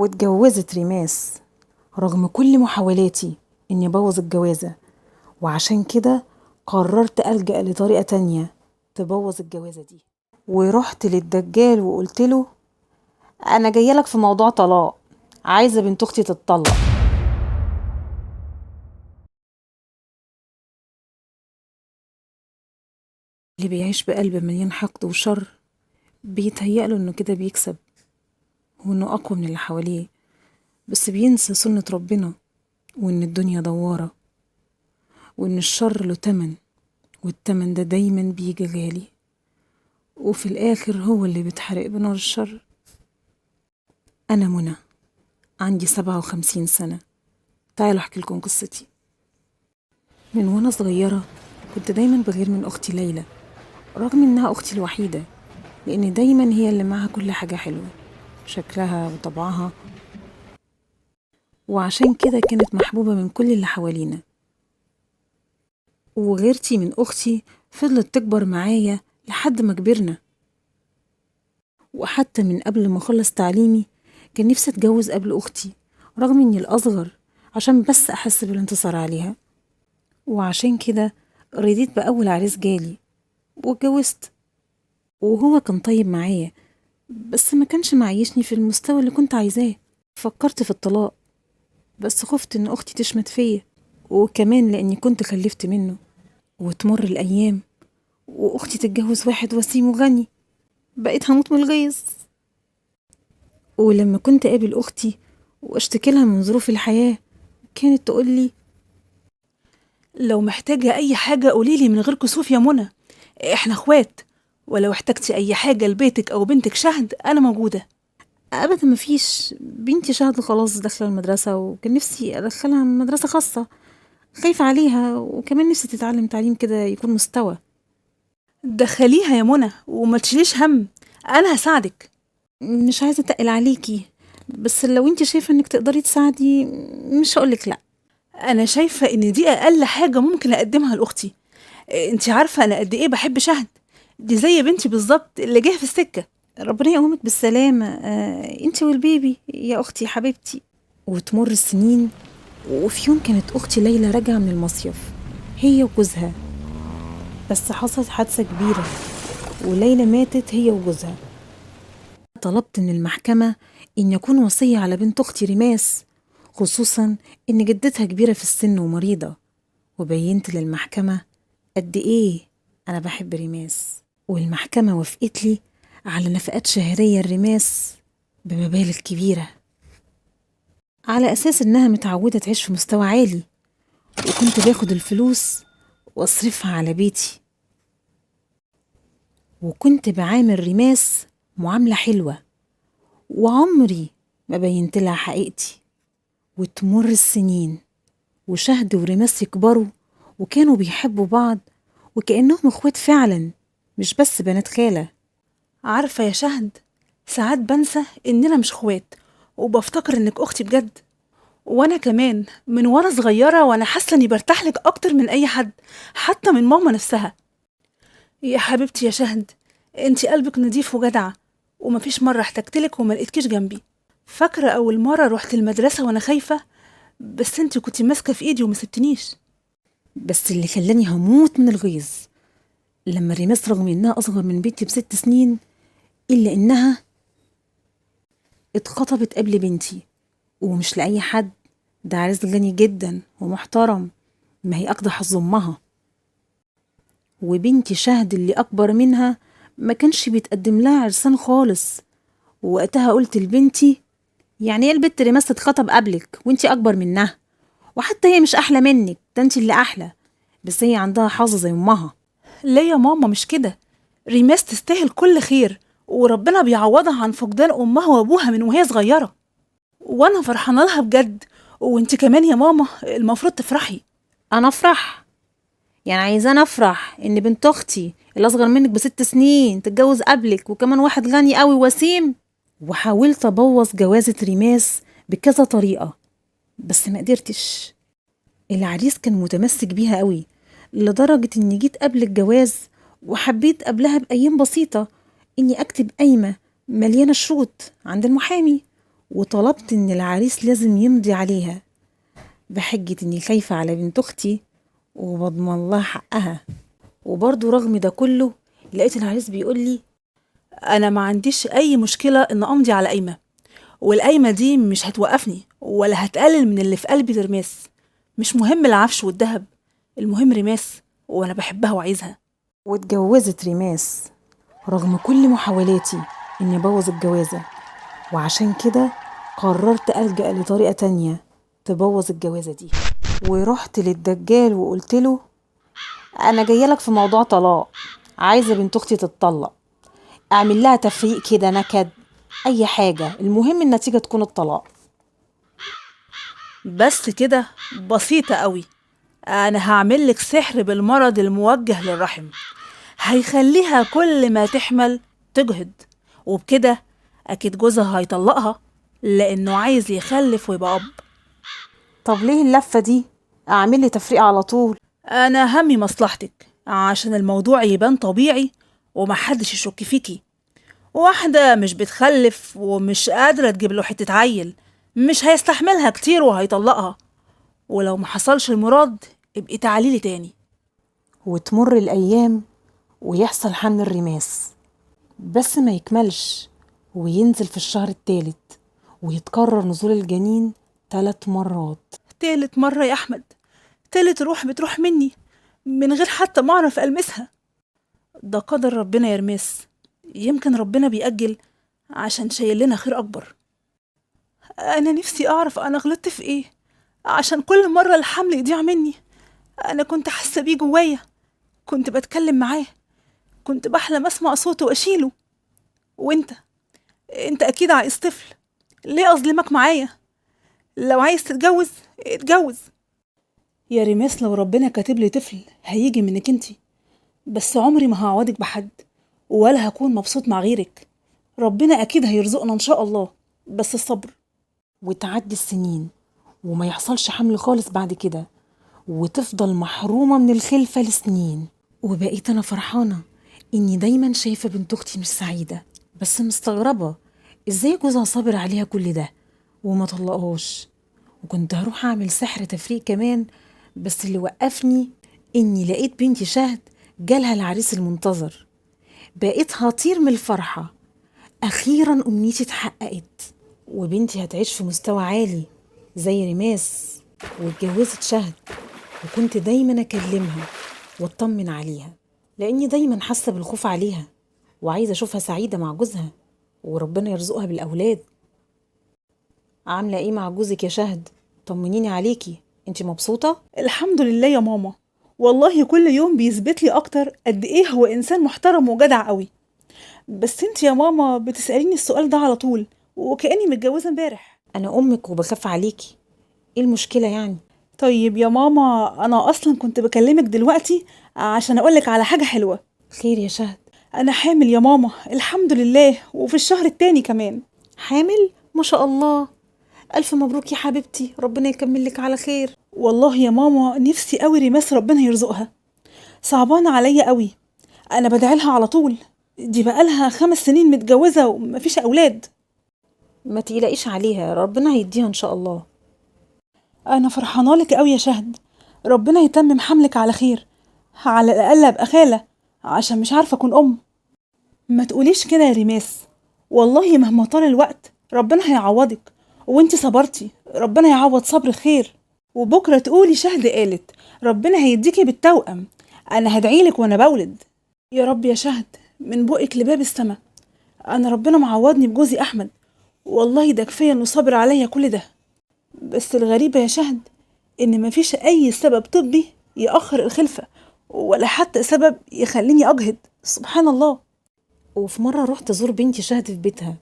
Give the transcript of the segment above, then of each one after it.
واتجوزت ريماس رغم كل محاولاتي اني ابوظ الجوازة، وعشان كده قررت ألجأ لطريقة تانية تبوظ الجوازة دي. ورحت للدجال وقلت له انا جايه لك في موضوع طلاق، عايزة بنت اختي تتطلق. اللي بيعيش بقلب مليان حقد وشر بيتهيأله انه كده بيكسب وانه اقوى من اللي حواليه، بس بينسى سنة ربنا وان الدنيا دوارة وان الشر له تمن، والتمن ده دايما بيجي غالي، وفي الاخر هو اللي بيتحرق بنار الشر. انا منى، عندي 57 سنة. تعالوا احكي لكم قصتي. من وانا صغيرة كنت دايما بغير من اختي ليلى، رغم انها اختي الوحيدة، لان دايما هي اللي معاها كل حاجة حلوة، شكلها وطبعها، وعشان كده كانت محبوبة من كل اللي حوالينا. وغيرتي من اختي فضلت تكبر معايا لحد ما كبرنا، وحتى من قبل ما اخلص تعليمي كان نفسي اتجوز قبل اختي، رغم اني الاصغر، عشان بس احس بالانتصار عليها. وعشان كده رضيت باول عريس جالي واتجوزت، وهو كان طيب معايا، بس ما كانش معيشني في المستوى اللي كنت عايزاه. فكرت في الطلاق، بس خفت ان اختي تشمت فيا، وكمان لاني كنت خلفت منه. وتمر الايام واختي تتجوز واحد وسيم وغني، بقيت هموت من الغيظ. ولما كنت اقابل اختي واشتكي لها من ظروف الحياة كانت تقول لي لو محتاجة أي حاجة قوليلي من غير كسوف يا منى، إحنا إخوات، ولو احتجتي أي حاجة لبيتك أو بنتك شهد أنا موجودة. ابدا مفيش، بنتي شهد خلاص داخله المدرسه، وكان نفسي ادخلها مدرسه خاصه، خايفه عليها، وكمان نفسي تتعلم تعليم كده يكون مستوى. دخليها يا منى وما تشيليش هم، أنا هساعدك. مش عايزه اتقل عليكي، بس لو انت شايفه انك تقدري تساعدي مش هقولك لا. أنا شايفة إن دي أقل حاجة ممكن أقدمها لأختي. أنت عارفة أنا قد إيه بحب شهد، دي زي بنتي بالظبط اللي جايه في السكة. ربنا يقومك بالسلامه، انت والبيبي يا اختي حبيبتي. وتمر السنين، وفي يوم كانت اختي ليلى راجعه من المصيف هي وجوزها، بس حصلت حادثه كبيره وليلى ماتت هي وجوزها. طلبت من المحكمة إن يكون وصية على بنت أختي ريماس، خصوصا إن جدتها كبيرة في السن ومريضة، وبينت للمحكمة قد إيه أنا بحب ريماس. والمحكمة وافقت لي على نفقات شهرية الريماس بمبالغ كبيرة، على أساس إنها متعودة تعيش في مستوى عالي، وكنت باخد الفلوس واصرفها على بيتي، وكنت بعامل ريماس معاملة حلوة، وعمري ما بينت لها حقيقتي. وتمر السنين وشهد وريماس يكبروا، وكانوا بيحبوا بعض وكأنهم اخوات فعلا، مش بس بنات خالة. عارفة يا شهد، ساعات بنسى إننا مش إخوات، وبفتكر إنك أختي بجد. وانا كمان من وانا صغيرة وانا حاسة اني برتاح لك اكتر من اي حد، حتى من ماما نفسها. يا حبيبتي يا شهد، انتي قلبك نضيف وجدعة، ومفيش مرة احتجتلك وما لقيتكيش جنبي. فاكرة اول مرة روحت المدرسة وانا خايفة، بس انتي كنتي ماسكة في ايدي وما سبتنيش. بس اللي خلاني هموت من الغيظ لما ريماس رغم انها اصغر من بنتي ب6 سنين، الا انها اتخطبت قبل بنتي، ومش لأي حد، ده عريس غني جدا ومحترم، ما هي اقدح حظ امها. وبنتي شهد اللي اكبر منها ما كانش بيتقدم لها عرسان خالص، ووقتها قلت لبنتي يعني ايه البت ريماس تتخطب قبلك وانتي اكبر منها، وحتى هي مش احلى منك، ده انتي اللي احلى، بس هي عندها حظ زي امها. ليه يا ماما مش كده؟ ريماس تستاهل كل خير، وربنا بيعوضها عن فقدان امها وابوها من وهي صغيرة، وانا فرحانة لها بجد. وانتي كمان يا ماما المفروض تفرحي. انا افرح؟ يعني عايزاني افرح ان بنت اختي اللي اصغر منك ب6 سنين تتجوز قبلك، وكمان واحد غني قوي وسيم؟ وحاولت ابوظ جوازة ريماس بكذا طريقة، بس ما قدرتش. العريس كان متمسك بيها قوي، لدرجة اني جيت قبل الجواز وحبيت قبلها بأيام بسيطة اني اكتب قايمة مليانة شروط عند المحامي، وطلبت إن العريس لازم يمضي عليها بحجة إني خايفة على بنت أختي وبضمن لها حقها. وبرضه رغم ده كله لقيت العريس بيقول لي أنا ما عنديش أي مشكلة إن أمضي على قايمة، والقايمة دي مش هتوقفني ولا هتقلل من اللي في قلبي لرماس. مش مهم العفش والذهب، المهم رماس، وأنا بحبها وعايزها. واتجوزت ريماس رغم كل محاولاتي إني أبوظ الجوازة، وعشان كده قررت ألجأ لطريقة تانية تبوظ الجوازة دي. ورحت للدجال وقلت له أنا جاية لك في موضوع طلاق، عايزة بنت أختي تتطلق، أعمل لها تفريق كده نكد، أي حاجة، المهم النتيجة تكون الطلاق. بس كده؟ بسيطة قوي. أنا هعملك سحر بالمرض الموجه للرحم، هيخليها كل ما تحمل تجهض، وبكده أكيد جوزها هيطلقها لأنه عايز يخلف ويبقى أب. طب ليه اللفة دي؟ أعمل لي تفريق على طول. أنا همي مصلحتك عشان الموضوع يبان طبيعي ومحدش يشك فيكي. واحدة مش بتخلف ومش قادرة تجيب له حتة عيل مش هيستحملها كتير وهيطلقها، ولو ما حصلش المراد ابقي تعاليلي تاني. وتمر الأيام ويحصل حمل الرماس، بس ما يكملش وينزل في الشهر التالت، ويتكرر نزول الجنين 3 مرات. تالت مرة يا أحمد؟ تالت روح بتروح مني من غير حتى ما أعرف ألمسها. ده قدر ربنا يا رماس، يمكن ربنا بيأجل عشان شايل لنا خير أكبر. أنا نفسي أعرف أنا غلطت في إيه عشان كل مرة الحمل يضيع مني. أنا كنت حاسة بيه جوايا، كنت بتكلم معاه، كنت بحلم أسمع صوته وأشيله. وأنت أكيد عايز طفل، ليه أظلمك معايا؟ لو عايز تتجوز اتجوز يا ريماس. لو ربنا كاتب لي طفل هيجي منك انتي، بس عمري ما هعوضك بحد ولا هكون مبسوط مع غيرك. ربنا أكيد هيرزقنا إن شاء الله، بس الصبر. وتعدي السنين وما يحصلش حمل خالص بعد كده، وتفضل محرومة من الخلفة لسنين. وبقيت أنا فرحانة إني دايما شايفة بنت أختي مش سعيدة، بس مستغربة إزاي جوزها صابر عليها كل ده وما طلقهاش. وكنت هروح أعمل سحر تفريق كمان، بس اللي وقفني إني لقيت بنتي شهد جالها العريس المنتظر. بقيت هطير من الفرحة، أخيرا أمنيتي اتحققت، وبنتي هتعيش في مستوى عالي زي ريماس. واتجوزت شهد، وكنت دايما أكلمها واطمن عليها، لأني دايما حاسة بالخوف عليها وعايزة أشوفها سعيدة مع جوزها وربنا يرزقها بالأولاد. عاملة إيه مع جوزك يا شهد؟ طمنيني عليكي، انتي مبسوطة؟ الحمد لله يا ماما، والله كل يوم بيثبت لي أكتر قد إيه هو إنسان محترم وجدع قوي. بس انت يا ماما بتسأليني السؤال ده على طول وكأني متجوزة امبارح. أنا أمك وبخاف عليكي، إيه المشكلة يعني؟ طيب يا ماما، أنا أصلا كنت بكلمك دلوقتي عشان أقولك على حاجة حلوة. خير يا شهد؟ أنا حامل يا ماما الحمد لله، وفي الشهر التاني كمان. حامل؟ ما شاء الله، ألف مبروك يا حبيبتي، ربنا يكمل لك على خير. والله يا ماما نفسي قوي ريماس ربنا يرزقها، صعبانة عليا قوي. أنا بدعيلها على طول، دي بقالها 5 سنين متجوزة ومفيش أولاد. ما تقلقيش عليها، ربنا هيديها إن شاء الله. أنا فرحانة لك قوي يا شهد، ربنا يتمم حملك على خير، على الأقل أبقى خالة عشان مش عارفة أكون أم. ما تقوليش كده يا ريماس، والله مهما طال الوقت ربنا هيعوضك، وانت صبرتي ربنا يعوض صبر خير. وبكرة تقولي شهد قالت ربنا هيديكي بالتوأم، أنا هدعيلك وأنا بولد. يا رب يا شهد، من بقك لباب السما. أنا ربنا معوضني بجوزي أحمد، والله ده كفاية إنه صبر عليا كل ده. بس الغريبة يا شهد إن مفيش أي سبب طبي يأخر الخلفة، ولا حتى سبب يخليني أجهض، سبحان الله. وفي مرة رحت أزور بنتي شهد في بيتها،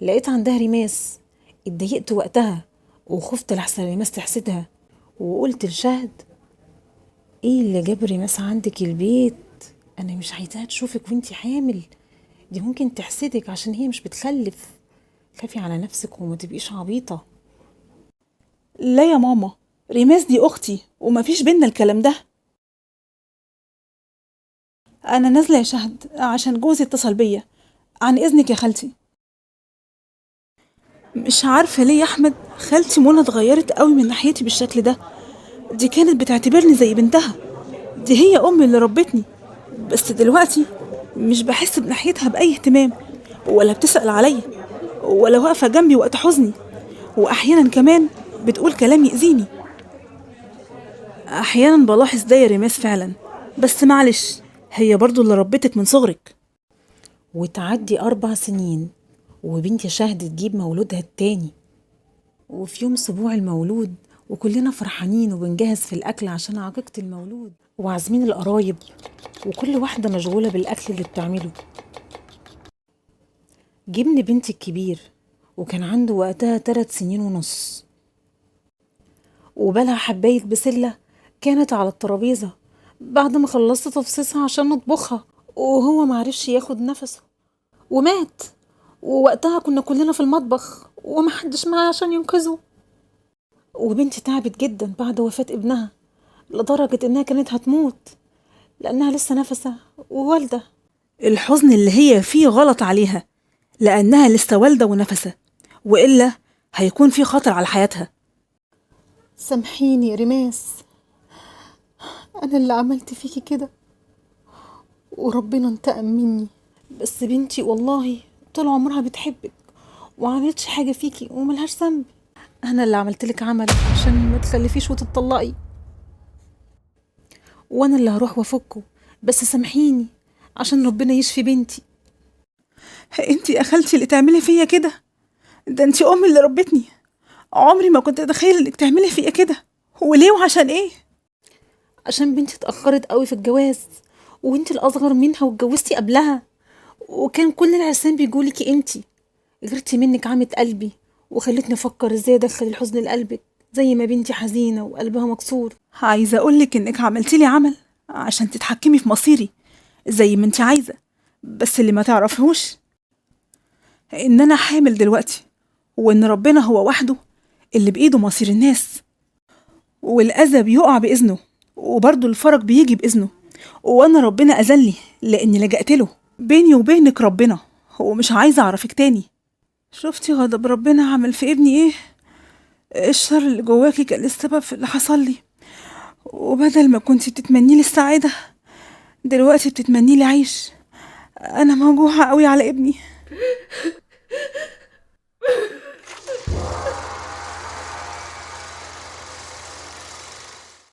لقيت عندها ريماس، اتضايقت وقتها وخفت لحسن ريماس تحسدها، وقلت لشهد ايه اللي جاب ريماس عندك البيت؟ انا مش عايزاها تشوفك وانتي حامل، دي ممكن تحسدك عشان هي مش بتخلف، خافي على نفسك وما تبقيش عبيطة. لا يا ماما، ريماس دي أختي ومفيش بينا الكلام ده. أنا نازلة يا شهد عشان جوزي اتصل بيا، عن إذنك يا خالتي. مش عارفة ليه يا أحمد، خالتي منى اتغيرت قوي من ناحيتي بالشكل ده. دي كانت بتعتبرني زي بنتها، دي هي أمي اللي ربتني، بس دلوقتي مش بحس بناحيتها بأي اهتمام، ولا بتسأل عليا، ولا واقفة جنبي وقت حزني، وأحيانا كمان بتقول كلام يأذيني. أحيانا بلاحظ ده يا ريماس فعلا، بس معلش، هي برضو اللي ربتك من صغرك. وتعدي 4 سنين وبنتي شهد تجيب مولودها التاني، وفي يوم سبوع المولود وكلنا فرحانين وبنجهز في الأكل عشان عقيقة المولود وعازمين القرايب، وكل واحدة مشغولة بالأكل اللي بتعمله. جبن بنتي الكبير وكان عنده وقتها 3 سنين ونص، وبلع حباية بسلة كانت على الترابيزة بعد ما خلصت تفصيصها عشان نطبخها، وهو معرفش ياخد نفسه ومات. ووقتها كنا كلنا في المطبخ ومحدش معاه عشان ينقذه. وبنتي تعبت جدا بعد وفاة ابنها لدرجة انها كانت هتموت لانها لسه نفسة ووالدة. الحزن اللي هي فيه غلط عليها، لأنها لسه والدة ونفسة، وإلا هيكون في خطر على حياتها. سامحيني يا ريماس، انا اللي عملت فيكي كده وربنا انتقم مني، بس بنتي والله طول عمرها بتحبك وعملتش حاجة فيكي وملهاش ذنب. انا اللي عملتلك عمل عشان ما تخلفيش وتتطلقي، وانا اللي هروح وافكه، بس سامحيني عشان ربنا يشفي بنتي. انتي يا خالتي اللي تعملي فيا كده؟ ده انتي أمي اللي ربتني، عمري ما كنت أتخيل إنك تعملي فيا كده. وليه وعشان إيه؟ عشان بنتي اتأخرت قوي في الجواز، وانتي الأصغر منها واتجوزتي قبلها، وكان كل العرسان بيقولك انتي غيرتي منك عمة قلبي وخلتني افكر ازاي ادخل الحزن لقلبك زي ما بنتي حزينة وقلبها مكسور. عايزة أقولك إنك عملتيلي عمل عشان تتحكمي في مصيري زي ما انتي عايزة، بس اللي ما تعرفهوش إن أنا حامل دلوقتي، وإن ربنا هو وحده اللي بإيده مصير الناس، والأذى بيقع بإذنه، وبرضه الفرج بيجي بإذنه، وأنا ربنا أذلني لأني لجأت له. بيني وبينك ربنا، ومش عايزة أعرفك تاني. شفتي غضب ربنا عمل في ابني إيه؟ الشر اللي جواكي كان السبب في اللي حصل لي، وبدل ما كنتي بتتمني لي السعادة دلوقتي بتتمني لي عيش. أنا موجوعة قوي على ابني.